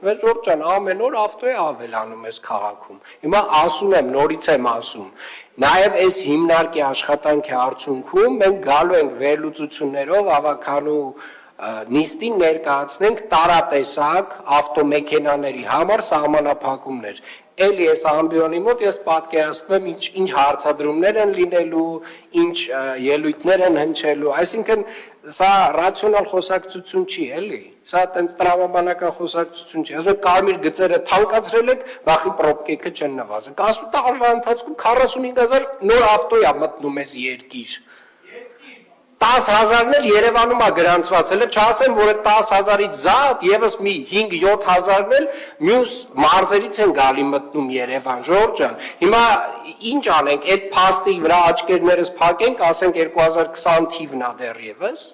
Ժորժ ջան, ամեն օր ավտո է ավելանում այս քաղաքում։ Հիմա ասում եմ, նորից եմ ասում, նաև այս հիմնարկի աշխատանքի արդյունքում մենք գալու ենք վերլուծություններով ավականու նիստին ներկայացնենք տարատեսակ ավտոմեքենաների համար սահմանափակումներ։ Էլի այս ամբիոնի մոտ ես պատկերացնում եմ ինչ հարցադրումներ են լինելու, ինչ ելույթներ են հնչելու, այսինքն սա ռացիոնալ խոսակցություն չի, էլի։ Սա տենց տրամաբանական խոսակցություն չի։ Ասում եք կարմիր գծերը թանկացրել եք, վախի պրոբկեքը չեն նվազել։ Կասում տարվա ընթացքում 45000 նոր ավտո է մտնում այս երկիր։ 10,000-ն էլ Երևանում է գրանցված, հələ չասեմ, որ այդ 10,000-ից զատ եւս մի 5-7,000-ն էլ մյուս մարզերից են գալի մտնում Երևան, Ժորժ ջան։ Հիմա ինչ անենք, այդ փաստի վրա աչքերներս փակենք, ասենք 2020 թիվն է դեռևս։